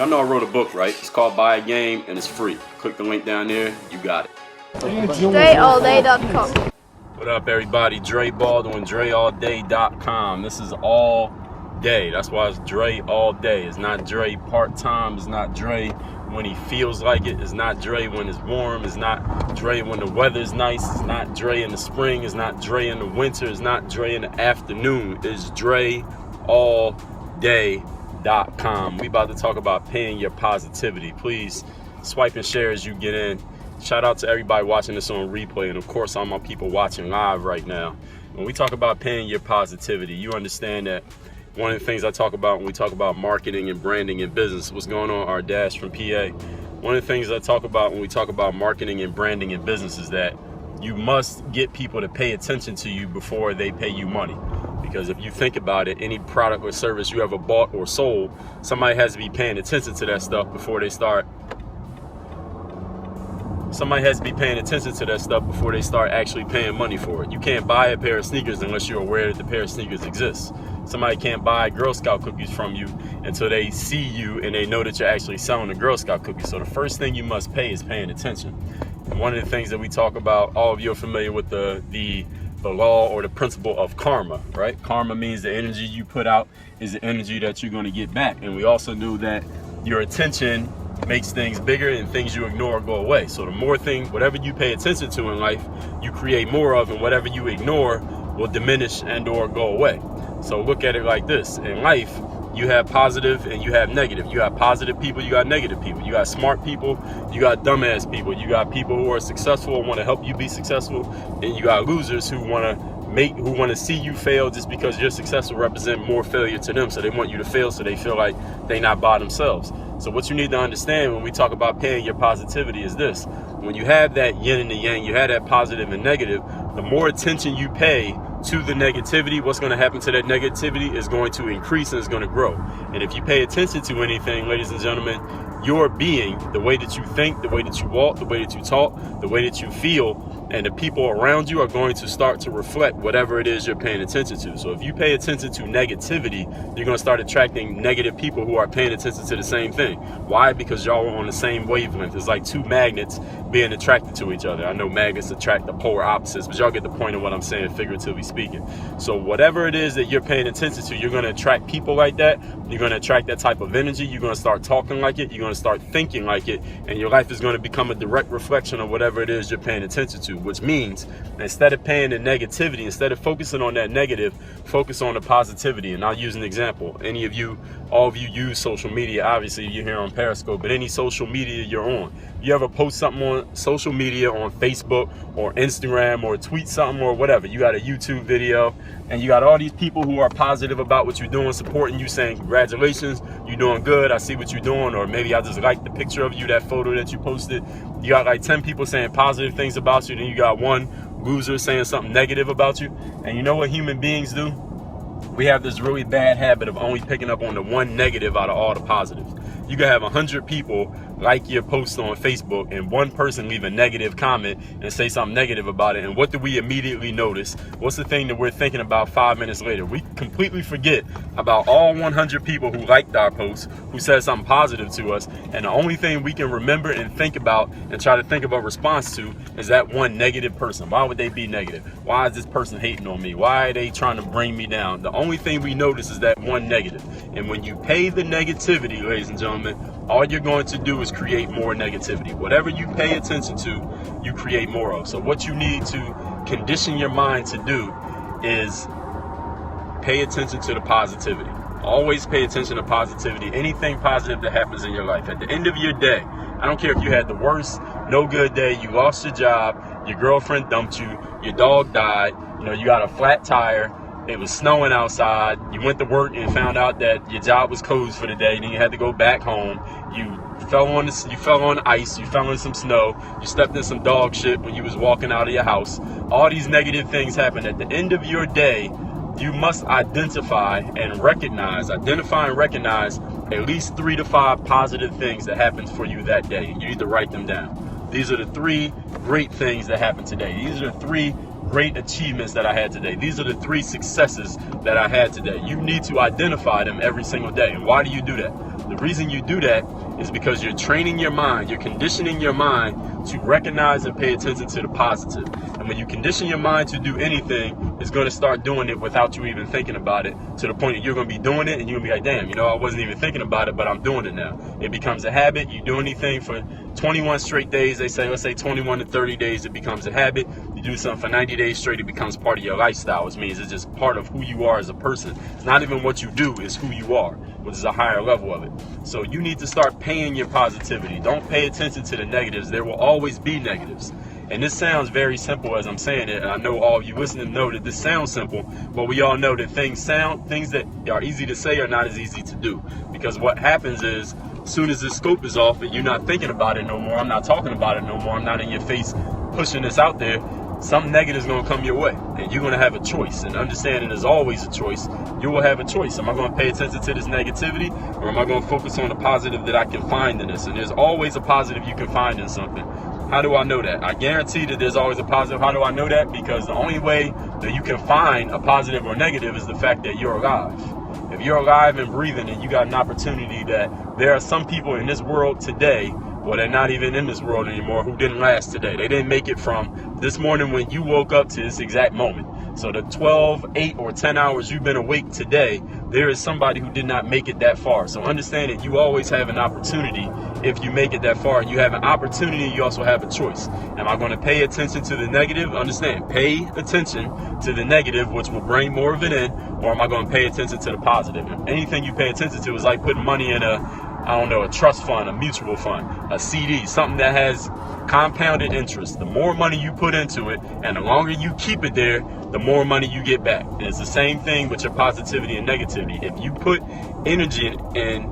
Y'all know I wrote a book, right? It's called Buy a Game and it's free. Click the link down there, you got it. DreAllDay.com. What up, everybody? Dre Baldwin, DreAllDay.com. This is all day. That's why it's Dre all day. It's not Dre part-time. It's not Dre when he feels like it. It's not Dre when it's warm. It's not Dre when the weather's nice. It's not Dre in the spring. It's not Dre in the winter. It's not Dre in the afternoon. It's DreAllDay.com. We about to talk about paying your positivity. Please swipe and share as you get in. Shout out to everybody watching this on replay, and of course all my people watching live right now. When we talk about paying your positivity, you understand that one of the things I talk about when we talk about marketing and branding and business, what's going on, our Dash from PA. One of the things I talk about when we talk about marketing and branding and business is that you must get people to pay attention to you before they pay you money. Because if you think about it, any product or service you ever bought or sold, somebody has to be paying attention to that stuff before they start. Somebody has to be paying attention to that stuff before they start actually paying money for it. You can't buy a pair of sneakers unless you're aware that the pair of sneakers exists. Somebody can't buy Girl Scout cookies from you until they see you and they know that you're actually selling the Girl Scout cookies. So the first thing you must pay is paying attention. And one of the things that we talk about, all of you are familiar with the law or the principle of karma, right? Karma means the energy you put out is the energy that you're going to get back. And we also knew that your attention makes things bigger and things you ignore go away. So the more whatever you pay attention to in life, you create more of, and whatever you ignore will diminish and or go away. So look at it like this. In life, you have positive and you have negative. You have positive people, you got negative people. You got smart people, you got dumbass people. You got people who are successful and want to help you be successful, and you got losers who want to see you fail just because you're successful represent more failure to them. So they want you to fail so they feel like they not by themselves. So what you need to understand when we talk about paying your positivity is this. When you have that yin and the yang, you have that positive and negative, the more attention you pay to the negativity, what's going to happen to that negativity is going to increase and it's going to grow. And if you pay attention to anything, ladies and gentlemen, your being, the way that you think, the way that you walk, the way that you talk, the way that you feel, and the people around you are going to start to reflect whatever it is you're paying attention to. So if you pay attention to negativity, you're going to start attracting negative people who are paying attention to the same thing. Why? Because y'all are on the same wavelength. It's like two magnets being attracted to each other. I know magnets attract the polar opposites, but y'all get the point of what I'm saying, figuratively speaking. So whatever it is that you're paying attention to, you're going to attract people like that. You're going to attract that type of energy. You're going to start talking like it. You're going to start thinking like it. And your life is going to become a direct reflection of whatever it is you're paying attention to, which means instead of paying the negativity, instead of focusing on that negative, focus on the positivity. And I'll use an example. All of you use social media. Obviously, you're here on Periscope, but any social media you're on, you ever post something on social media, on Facebook or Instagram, or tweet something or whatever, you got a YouTube video and you got all these people who are positive about what you're doing, supporting you, saying congratulations, you're doing good, I see what you're doing, or maybe I just like the picture of you, that photo that you posted. You got like 10 people saying positive things about you, then you got one loser saying something negative about you. And you know what human beings do? We have this really bad habit of only picking up on the one negative out of all the positives. You can have 100 people like your post on Facebook and one person leave a negative comment and say something negative about it. And what do we immediately notice? What's the thing that we're thinking about 5 minutes later? We completely forget about all 100 people who liked our post, who said something positive to us. And the only thing we can remember and think about and try to think of a response to is that one negative person. Why would they be negative? Why is this person hating on me? Why are they trying to bring me down? The only thing we notice is that one negative. And when you pay the negativity, ladies and gentlemen, all you're going to do is create more negativity. Whatever you pay attention to, you create more of. So what you need to condition your mind to do is pay attention to the positivity. Always pay attention to positivity. Anything positive that happens in your life. At the end of your day, I don't care if you had the worst, no good day, you lost your job, your girlfriend dumped you, your dog died, you got a flat tire, it was snowing outside, you went to work and found out that your job was closed for the day, then you had to go back home, you fell on ice, you fell in some snow, you stepped in some dog shit when you was walking out of your house. All these negative things happen. At the end of your day, you must identify and recognize at least 3 to 5 positive things that happened for you that day. You need to write them down. These are the 3 great things that happened today. These are the 3 great achievements that I had today. These are the 3 successes that I had today. You need to identify them every single day. And why do you do that? The reason you do that is because you're training your mind, you're conditioning your mind to recognize and pay attention to the positive. And when you condition your mind to do anything, it's going to start doing it without you even thinking about it, to the point that you're going to be doing it and you're going to be like, damn, I wasn't even thinking about it, but I'm doing it now. It becomes a habit. You do anything for 21 straight days, they say, let's say 21 to 30 days, it becomes a habit. You do something for 90 days straight, it becomes part of your lifestyle, which means it's just part of who you are as a person. It's not even what you do, it's who you are, which is a higher level of it. So you need to start paying your positivity. Don't pay attention to the negatives. There will always be negatives. And this sounds very simple as I'm saying it, and I know all of you listening know that this sounds simple, but we all know that things that are easy to say are not as easy to do. Because what happens is, as soon as this scope is off and you're not thinking about it no more, I'm not talking about it no more, I'm not in your face pushing this out there, some negative is going to come your way, and you're going to have a choice. And understanding there's always a choice. You will have a choice. Am I going to pay attention to this negativity, or am I going to focus on the positive that I can find in this? And there's always a positive you can find in something. How do I know that? I guarantee that there's always a positive. How do I know that? Because the only way that you can find a positive or negative is the fact that you're alive. If you're alive and breathing, and you got an opportunity that there are some people in this world today, well, they're not even in this world anymore, who didn't last today. They didn't make it from this morning when you woke up to this exact moment. So the 12, 8, or 10 hours you've been awake today, there is somebody who did not make it that far. So understand that you always have an opportunity if you make it that far. You have an opportunity, you also have a choice. Am I going to pay attention to the negative? Understand, pay attention to the negative, which will bring more of it in, or am I going to pay attention to the positive? Anything you pay attention to is like putting money in a trust fund, a mutual fund, a CD, something that has compounded interest. The more money you put into it and the longer you keep it there, the more money you get back. And it's the same thing with your positivity and negativity. If you put energy and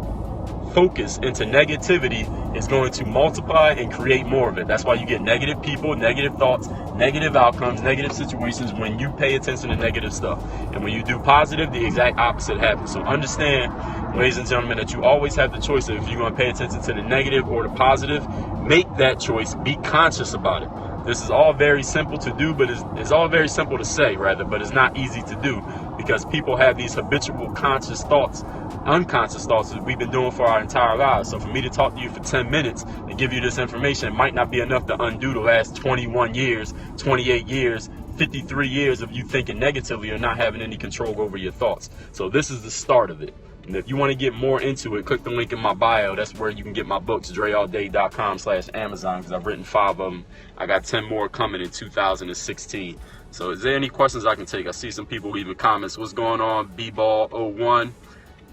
focus into negativity, it's going to multiply and create more of it. That's why you get negative people, negative thoughts, negative outcomes, negative situations when you pay attention to negative stuff. And when you do positive, the exact opposite happens. So understand, ladies and gentlemen, that you always have the choice of if you're going to pay attention to the negative or the positive. Make that choice. Be conscious about it. This is all very simple to do, but it's all very simple to say, rather, but it's not easy to do because people have these habitual conscious thoughts, unconscious thoughts that we've been doing for our entire lives. So for me to talk to you for 10 minutes and give you this information, it might not be enough to undo the last 21 years, 28 years, 53 years of you thinking negatively or not having any control over your thoughts. So this is the start of it. And if you want to get more into it, click the link in my bio. That's where you can get my books, DreAllDay.com/Amazon, because I've written 5 of them. I got 10 more coming in 2016. So is there any questions I can take? I see some people leaving comments. What's going on? B-Ball01,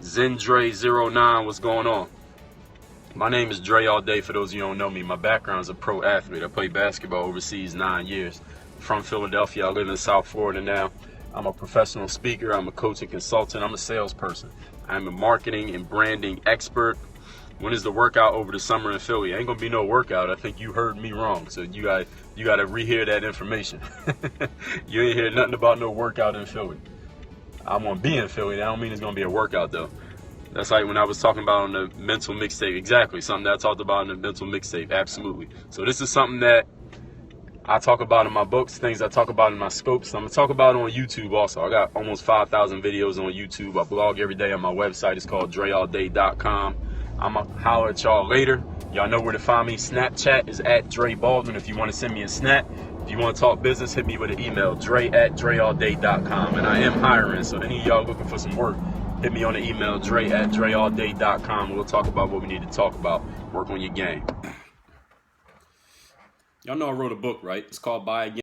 Zendre09, what's going on? My name is DreAllDay, for those of you who don't know me. My background is a pro athlete. I played basketball overseas 9 years. From Philadelphia, I live in South Florida now. I'm a professional speaker, I'm a coach and consultant, I'm a salesperson. I'm a marketing and branding expert. When is the workout over the summer in Philly? Ain't gonna be no workout. I think you heard me wrong. So you gotta rehear that information. You ain't hear nothing about no workout in Philly. I'm gonna be in Philly. That don't mean it's gonna be a workout though. That's like when I was talking about on the mental mixtape. Exactly, something that I talked about in the mental mixtape. Absolutely. So this is something that I talk about in my books, things I talk about in my scopes. I'm going to talk about it on YouTube also. I got almost 5,000 videos on YouTube. I blog every day on my website. It's called DreAllDay.com. I'm going to holler at y'all later. Y'all know where to find me. Snapchat is at Dre Baldwin if you want to send me a snap. If you want to talk business, hit me with an email, Dre@DreAllDay.com. And I am hiring, so any of y'all looking for some work, hit me on the email, Dre@DreAllDay.com. We'll talk about what we need to talk about. Work on your game. Y'all know I wrote a book, right? It's called Buy Again.